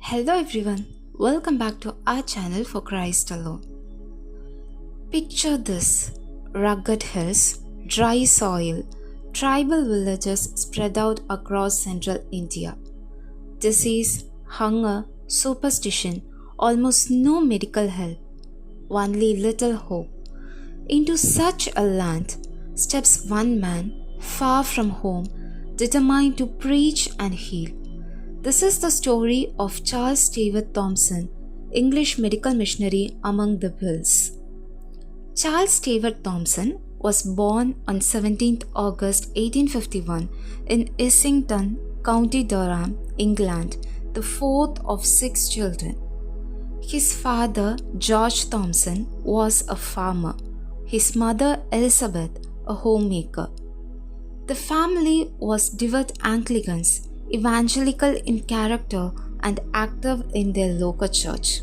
Hello everyone, welcome back to our channel for Christ alone. Picture this: rugged hills, dry soil, tribal villages spread out across central India. Disease, hunger, superstition, almost no medical help, only little hope. Into such a land steps one man, far from home, determined to preach and heal. This is the story of Charles Stewart Thompson, English medical missionary among the Wills. Charles Stewart Thompson was born on 17th August 1851 in Essington, County Durham, England, the fourth of six children. His father, George Thompson, was a farmer. His mother, Elizabeth, a homemaker. The family was devout Anglicans, evangelical in character and active in their local church.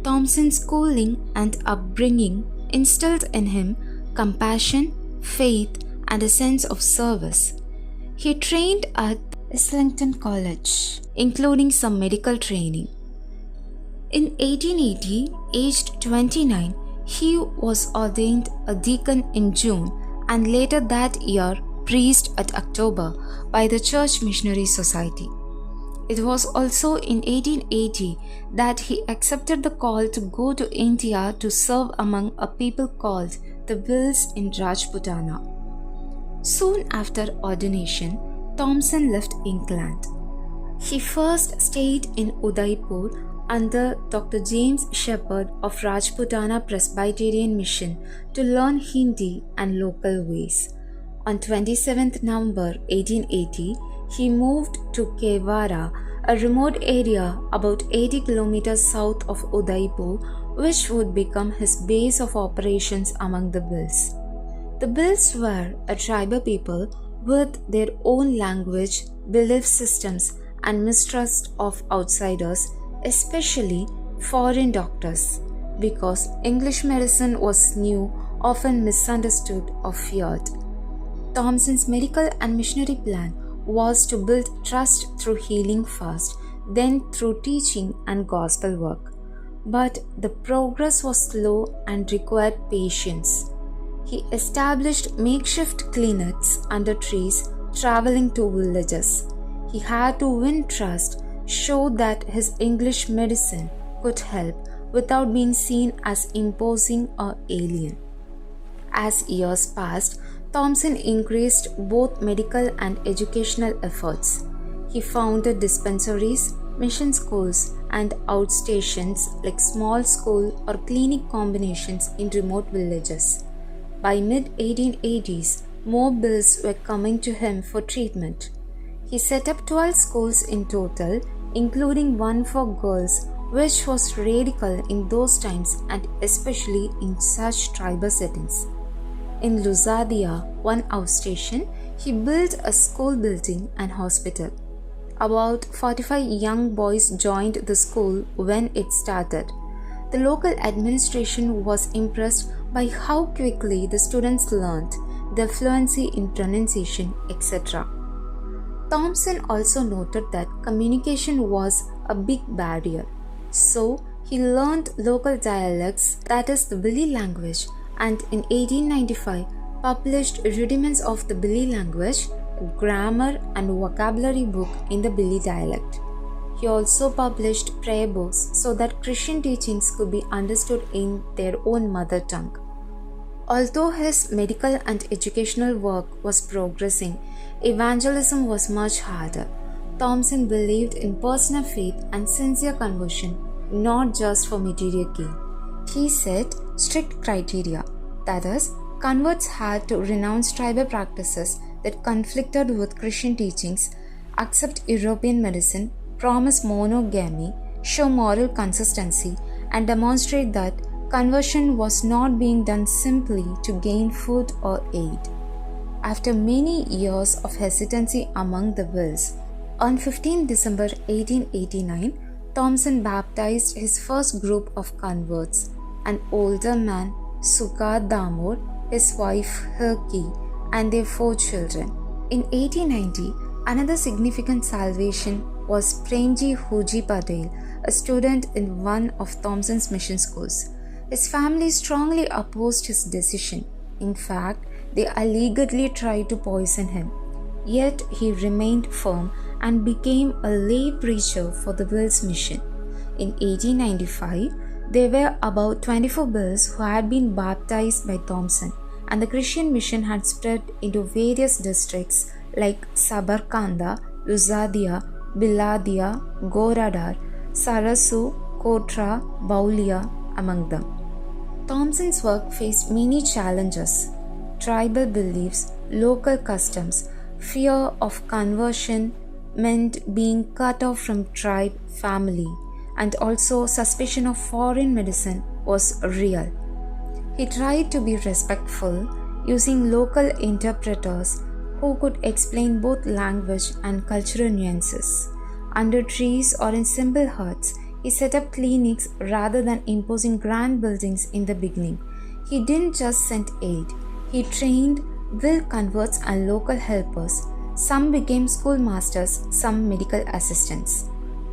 Thompson's schooling and upbringing instilled in him compassion, faith, and a sense of service. He trained at Islington College, including some medical training. In 1880, aged 29, he was ordained a deacon in June and later that year priest at October by the Church Missionary Society. It was also in 1880 that he accepted the call to go to India to serve among a people called the Wills in Rajputana. Soon after ordination, Thompson left England. He first stayed in Udaipur under Dr. James Shepherd of Rajputana Presbyterian Mission to learn Hindi and local ways. On 27th November 1880, he moved to Kevara, a remote area about 80 kilometers south of Udaipur, which would become his base of operations among the Wills. The Wills were a tribal people with their own language, belief systems, and mistrust of outsiders, especially foreign doctors, because English medicine was new, often misunderstood or feared. Thompson's medical and missionary plan was to build trust through healing first, then through teaching and gospel work. But the progress was slow and required patience. He established makeshift clinics under trees, traveling to villages. He had to win trust, show that his English medicine could help without being seen as imposing or alien. As years passed, Thompson increased both medical and educational efforts. He founded dispensaries, mission schools, and outstations like small school or clinic combinations in remote villages. By mid-1880s, more bills were coming to him for treatment. He set up 12 schools in total, including one for girls, which was radical in those times and especially in such tribal settings. In Lusadia, one outstation, he built a school building and hospital. About 45 young boys joined the school when it started. The local administration was impressed by how quickly the students learned, their fluency in pronunciation, etc. Thompson also noted that communication was a big barrier, so he learned local dialects, that is the Billy language, and in 1895 published Rudiments of the Billy Language, a grammar and vocabulary book in the Billy dialect. He also published prayer books so that Christian teachings could be understood in their own mother tongue. Although his medical and educational work was progressing, evangelism was much harder. Thompson believed in personal faith and sincere conversion, not just for material gain. He set strict criteria, that is, converts had to renounce tribal practices that conflicted with Christian teachings, accept European medicine, promise monogamy, show moral consistency, and demonstrate that conversion was not being done simply to gain food or aid. After many years of hesitancy among the Wills, on 15 December 1889, Thompson baptized his first group of converts, an older man, Sukha Damor, his wife Herki, and their 4 children. In 1890, Another significant salvation was Premji Huji Patel, a student in one of Thompson's mission schools. His family strongly opposed his decision. In fact, they allegedly tried to poison him. Yet he remained firm and became a lay preacher for the Wills mission. In 1895, there were about 24 Wills who had been baptized by Thompson, and the Christian mission had spread into various districts like Sabarkanda, Lusadia, Biladia, Goradar, Sarasu, Kotra, Baulia among them. Thompson's work faced many challenges: tribal beliefs, local customs, fear of conversion meant being cut off from tribe, family, and also suspicion of foreign medicine was real. He tried to be respectful, using local interpreters who could explain both language and cultural nuances. Under trees or in simple huts, he set up clinics rather than imposing grand buildings in the beginning. He didn't just send aid, he trained will converts and local helpers. Some became schoolmasters, some medical assistants.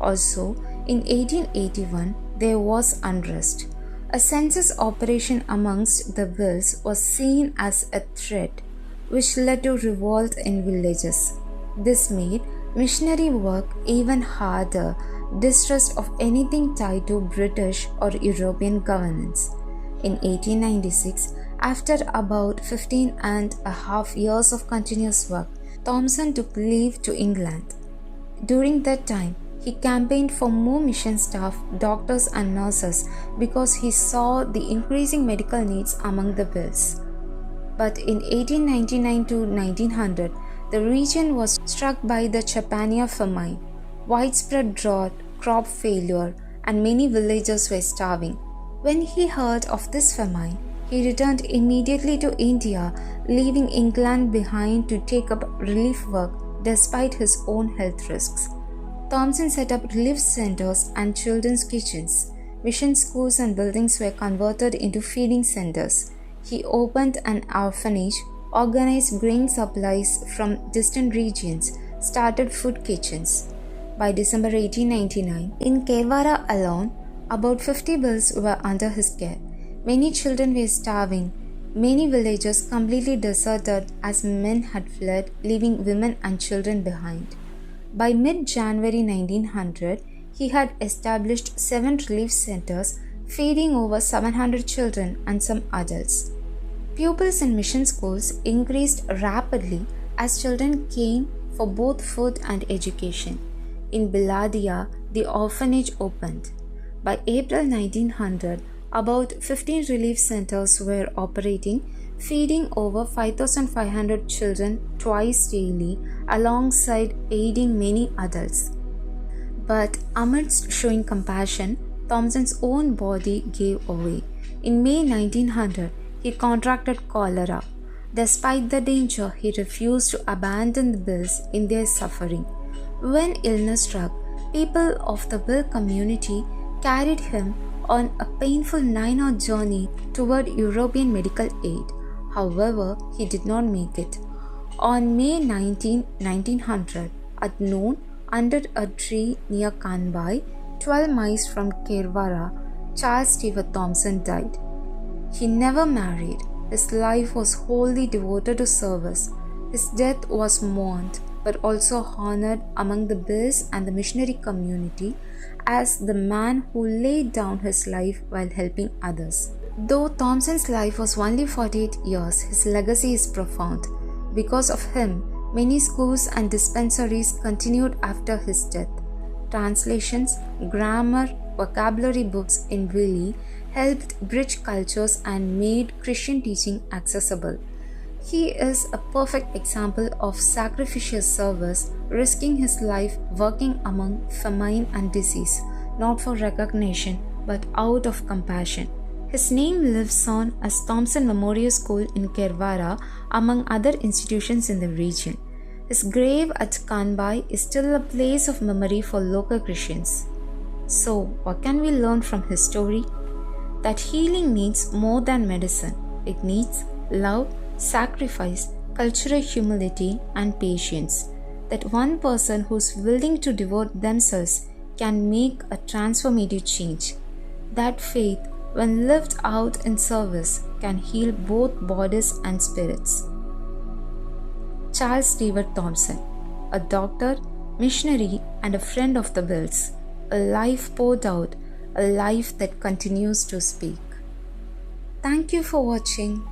Also, in 1881, there was unrest. A census operation amongst the Wills was seen as a threat, which led to revolt in villages. This made missionary work even harder, distrust of anything tied to British or European governance. In 1896, after about 15 and a half years of continuous work, Thompson took leave to England. During that time, he campaigned for more mission staff, doctors and nurses because he saw the increasing medical needs among the Wills. But in 1899 to 1900, the region was struck by the Chapania famine, widespread drought, crop failure, and many villagers were starving. When he heard of this famine, he returned immediately to India, leaving England behind to take up relief work despite his own health risks. Thompson set up relief centers and children's kitchens. Mission schools and buildings were converted into feeding centers. He opened an orphanage, organized grain supplies from distant regions, started food kitchens. By December 1899, in Kerwara alone, about 50 Wills were under his care. Many children were starving. Many villages completely deserted as men had fled, leaving women and children behind. By mid-January 1900, he had established 7 relief centers, feeding over 700 children and some adults. Pupils in mission schools increased rapidly as children came for both food and education. In Biladia, the orphanage opened. By April 1900, about 15 relief centers were operating, feeding over 5,500 children twice daily, alongside aiding many adults. But amidst showing compassion, Thompson's own body gave away. In May 1900, he contracted cholera. Despite the danger, he refused to abandon the Wills in their suffering. When illness struck, people of the Will community carried him on a painful 9-hour journey toward European medical aid. However, he did not make it. On May 19, 1900, at noon, under a tree near Kanbai, 12 miles from Kerwara, Charles Stewart Thompson died. He never married. His life was wholly devoted to service. His death was mourned, but also honored among the Wills and the missionary community as the man who laid down his life while helping others. Though Thompson's life was only 48 years, his legacy is profound. Because of him, many schools and dispensaries continued after his death. Translations, grammar, vocabulary books in Willie helped bridge cultures and made Christian teaching accessible. He is a perfect example of sacrificial service, risking his life working among famine and disease, not for recognition but out of compassion. His name lives on as Thompson Memorial School in Kerwara, among other institutions in the region. His grave at Kanbai is still a place of memory for local Christians. So, what can we learn from his story? That healing needs more than medicine. It needs love, sacrifice, cultural humility, and patience. The that one person who's willing to devote themselves can make a transformative change. That faith, when lived out in service, can heal both bodies and spirits. Charles Stewart Thompson, a doctor, missionary, and a friend of the Wills, a life poured out, a life that continues to speak. Thank you for watching.